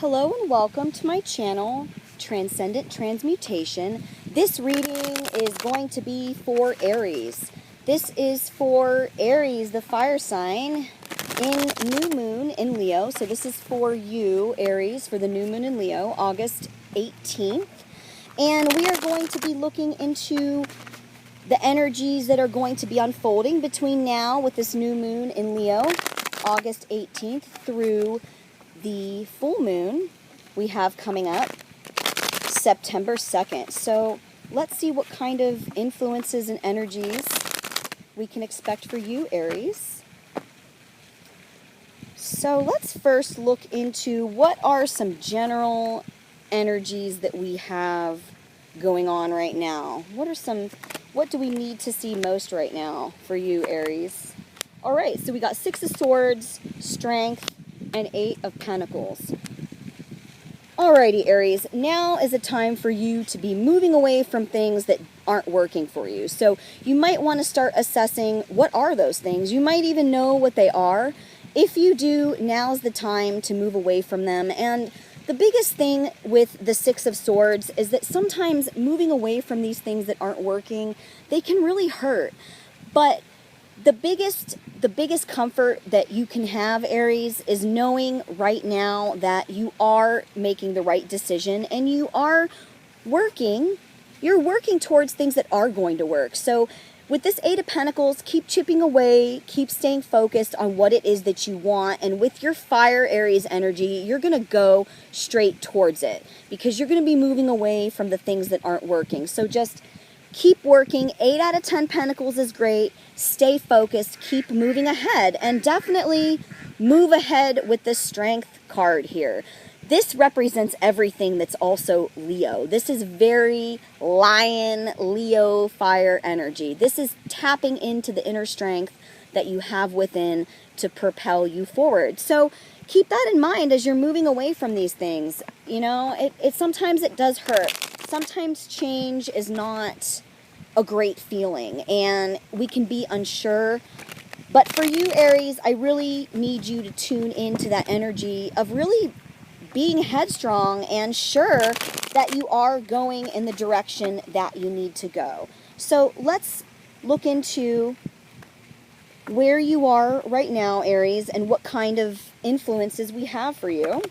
Hello and welcome to my channel, Transcendent Transmutation. This reading is going to be for Aries. This is for Aries, the fire sign, in new moon in Leo. So this is for you, Aries, for the new moon in Leo, August 18th. And we are going to be looking into the energies that are going to be unfolding between now with this new moon in Leo, August 18th, through the full moon we have coming up September 2nd. So let's see what kind of influences and energies we can expect for you, Aries. So let's first look into what are some general energies that we have going on right now. What do we need to see most right now for you, Aries? All right, so we got Six of Swords, Strength, and Eight of Pentacles. Alrighty, Aries, now is a time for you to be moving away from things that aren't working for you. So you might want to start assessing what are those things. You might even know what they are. If you do, now's the time to move away from them. And the biggest thing with the Six of Swords is that sometimes moving away from these things that aren't working, they can really hurt. But the biggest comfort that you can have, Aries, is knowing right now that you are making the right decision and you're working towards things that are going to work. So with this Eight of Pentacles, keep chipping away, keep staying focused on what it is that you want. And with your fire Aries energy, you're going to go straight towards it because you're going to be moving away from the things that aren't working. So just keep working. 8 out of 10 Pentacles is great. Stay focused. Keep moving ahead. And definitely move ahead with the Strength card here. This represents everything that's also Leo. This is very Lion, Leo, fire energy. This is tapping into the inner strength that you have within to propel you forward. So keep that in mind as you're moving away from these things. You know, sometimes it does hurt. Sometimes change is not a great feeling and we can be unsure. But for you, Aries, I really need you to tune into that energy of really being headstrong and sure that you are going in the direction that you need to go. So let's look into where you are right now, Aries, and what kind of influences we have for you.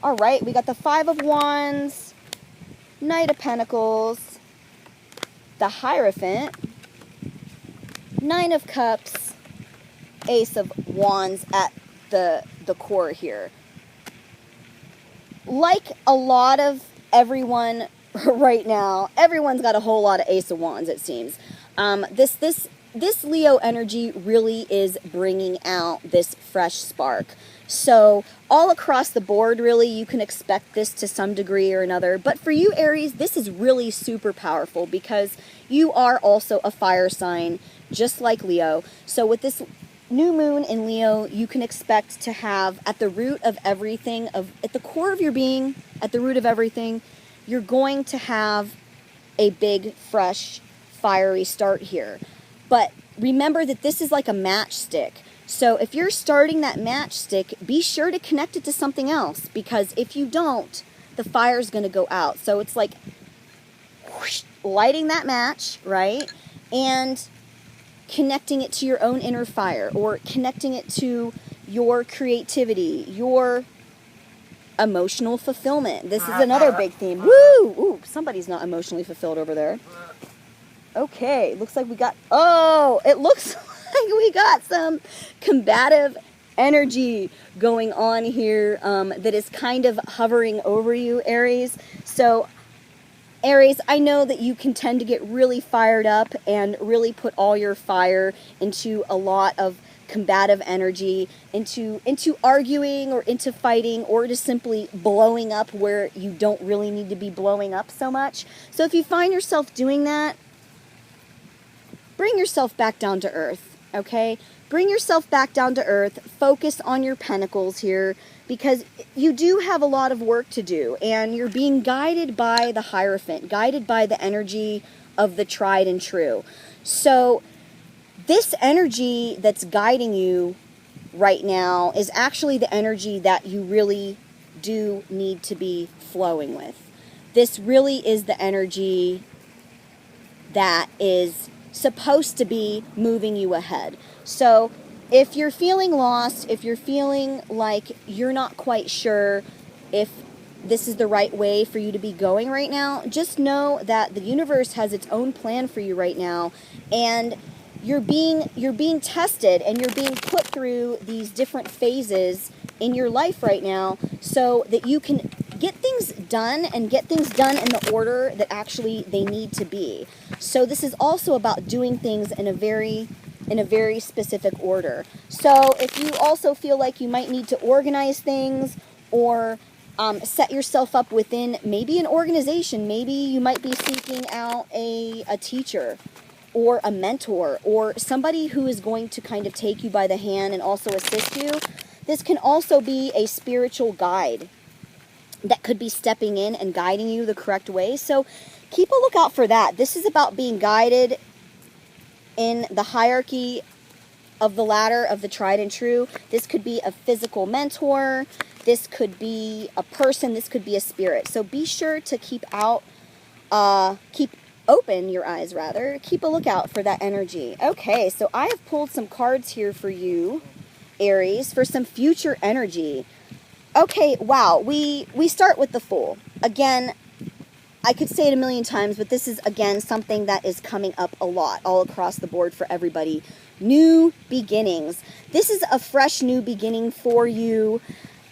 All right, we got the Five of Wands, Knight of Pentacles, the Hierophant, Nine of Cups, Ace of Wands at the core here. Like a lot of everyone right now, everyone's got a whole lot of Ace of Wands, it seems. This Leo energy really is bringing out this fresh spark. So all across the board, really, you can expect this to some degree or another. But for you, Aries, this is really super powerful because you are also a fire sign, just like Leo. So with this new moon in Leo, you can expect to have at the root of everything, at the core of your being, at the root of everything, you're going to have a big, fresh, fiery start here. But remember that this is like a matchstick. So if you're starting that matchstick, be sure to connect it to something else, because if you don't, the fire's going to go out. So it's like whoosh, lighting that match, right? And connecting it to your own inner fire, or connecting it to your creativity, your emotional fulfillment. This is another big theme. Woo! Ooh, somebody's not emotionally fulfilled over there. Okay, looks like we got, it looks like we got some combative energy going on here that is kind of hovering over you, Aries. So, Aries, I know that you can tend to get really fired up and really put all your fire into a lot of combative energy, into arguing or into fighting or just simply blowing up where you don't really need to be blowing up so much. So if you find yourself doing that, bring yourself back down to earth, okay? Bring yourself back down to earth. Focus on your pentacles here because you do have a lot of work to do and you're being guided by the Hierophant, guided by the energy of the tried and true. So this energy that's guiding you right now is actually the energy that you really do need to be flowing with. This really is the energy that is supposed to be moving you ahead. So if you're feeling lost, if you're feeling like you're not quite sure if this is the right way for you to be going right now, just know that the universe has its own plan for you right now, and you're being tested and you're being put through these different phases in your life right now so that you can get things done and get things done in the order that actually they need to be. So this is also about doing things in a very specific order. So if you also feel like you might need to organize things or set yourself up within maybe an organization, maybe you might be seeking out a teacher or a mentor or somebody who is going to kind of take you by the hand and also assist you. This can also be a spiritual guide that could be stepping in and guiding you the correct way. So keep a lookout for that. This is about being guided in the hierarchy of the ladder of the tried and true. This could be a physical mentor. This could be a person. This could be a spirit. So be sure to keep open your eyes rather. Keep a lookout for that energy. Okay, so I have pulled some cards here for you, Aries, for some future energy. Okay, wow, we start with the Fool. Again, I could say it a million times, but this is, again, something that is coming up a lot all across the board for everybody. New beginnings. This is a fresh new beginning for you,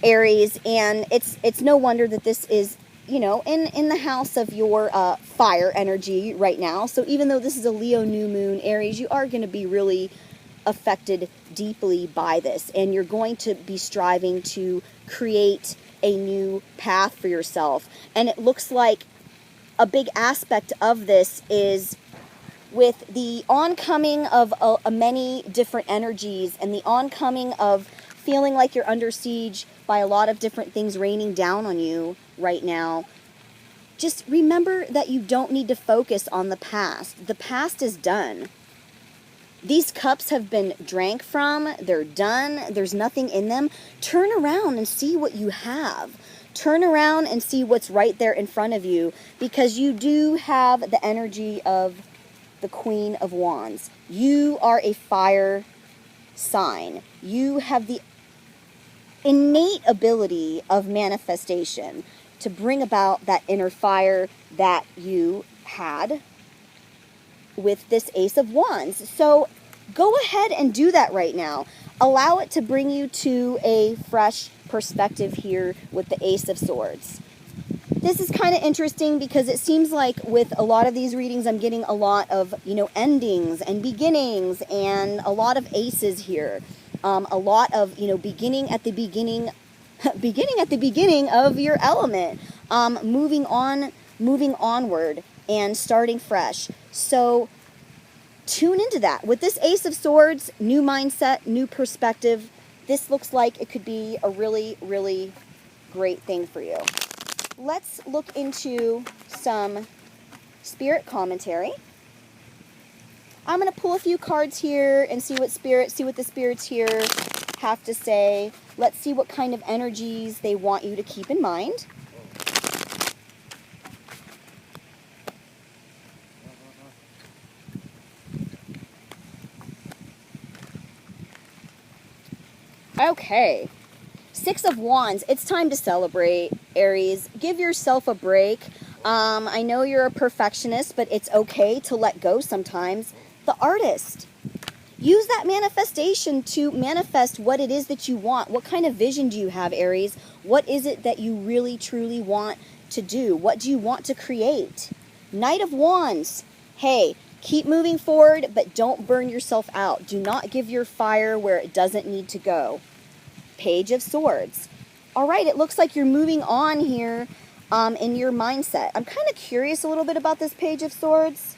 Aries, and it's no wonder that this is, you know, in the house of your fire energy right now. So even though this is a Leo new moon, Aries, you are going to be really affected deeply by this, and you're going to be striving to create a new path for yourself. And it looks like a big aspect of this is with the oncoming of many different energies and the oncoming of feeling like you're under siege by a lot of different things raining down on you right now. Just remember that you don't need to focus on the past. The past is done. These cups have been drank from. They're done. There's nothing in them. Turn around and see what you have. Turn around and see what's right there in front of you, because you do have the energy of the Queen of Wands. You are a fire sign. You have the innate ability of manifestation to bring about that inner fire that you had with this Ace of Wands. So go ahead and do that right now. Allow it to bring you to a fresh perspective here with the Ace of Swords. This is kind of interesting because it seems like with a lot of these readings, I'm getting a lot of, you know, endings and beginnings and a lot of aces here. A lot of, you know, beginning at the beginning of your element, moving onward and starting fresh. So tune into that. With this Ace of Swords, new mindset, new perspective, this looks like it could be a really, really great thing for you. Let's look into some spirit commentary. I'm going to pull a few cards here and see what the spirits here have to say. Let's see what kind of energies they want you to keep in mind. Okay, Six of Wands. It's time to celebrate, Aries. Give yourself a break. I know you're a perfectionist, but it's okay to let go sometimes. The Artist. Use that manifestation to manifest what it is that you want. What kind of vision do you have, Aries? What is it that you really, truly want to do? What do you want to create? Knight of Wands. Hey, keep moving forward, but don't burn yourself out. Do not give your fire where it doesn't need to go. Page of Swords. All right, it looks like you're moving on here in your mindset. I'm kind of curious a little bit about this Page of Swords.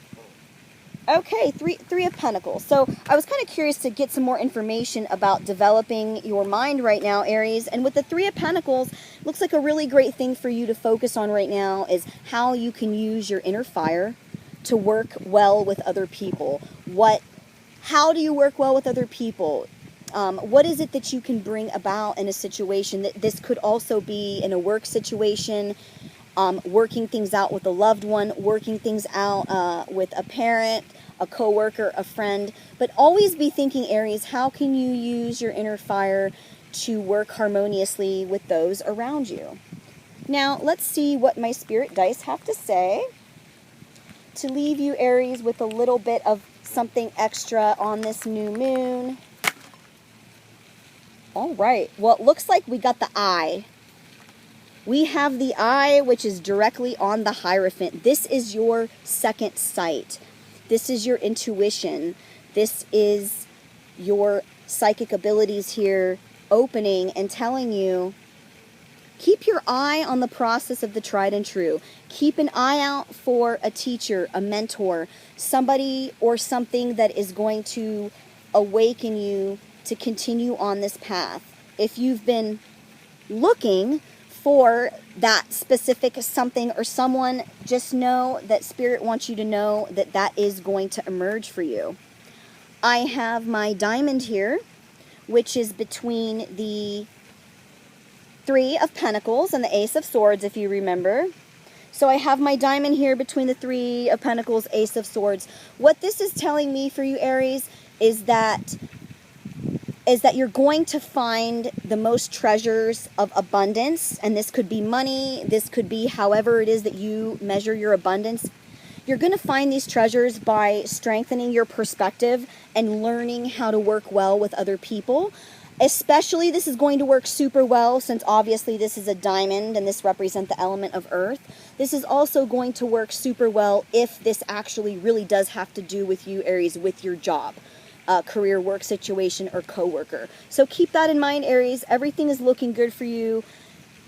Okay, three of Pentacles. So I was kind of curious to get some more information about developing your mind right now, Aries. And with the Three of Pentacles, looks like a really great thing for you to focus on right now is how you can use your inner fire to work well with other people. How do you work well with other people? What is it that you can bring about in a situation? That this could also be in a work situation, working things out with a loved one, working things out with a parent, a coworker, a friend. But always be thinking, Aries, how can you use your inner fire to work harmoniously with those around you? Now, let's see what my spirit dice have to say to leave you, Aries, with a little bit of something extra on this new moon. All right. Well, it looks like we got the eye. We have the eye, which is directly on the Hierophant. This is your second sight. This is your intuition. This is your psychic abilities here opening and telling you, keep your eye on the process of the tried and true. Keep an eye out for a teacher, a mentor, somebody or something that is going to awaken you to continue on this path. If you've been looking for that specific something or someone, just know that Spirit wants you to know that that is going to emerge for you. I have my diamond here, which is between the Three of Pentacles and the Ace of Swords, if you remember. So I have my diamond here between the Three of Pentacles, Ace of Swords. What this is telling me for you, Aries, is that you're going to find the most treasures of abundance, and this could be money, this could be however it is that you measure your abundance. You're going to find these treasures by strengthening your perspective and learning how to work well with other people. Especially, this is going to work super well since obviously this is a diamond and this represents the element of earth. This is also going to work super well if this actually really does have to do with you, Aries, with your job, career, work situation, or coworker. So keep that in mind, Aries. Everything is looking good for you.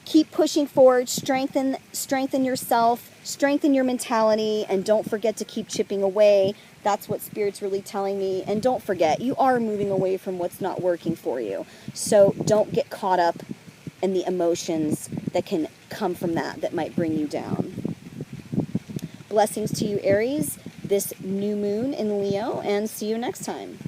Keep pushing forward, strengthen yourself, strengthen your mentality, and don't forget to keep chipping away. That's what Spirit's really telling me. And don't forget, you are moving away from what's not working for you. So don't get caught up in the emotions that can come from that might bring you down. Blessings to you, Aries, this new moon in Leo, and see you next time.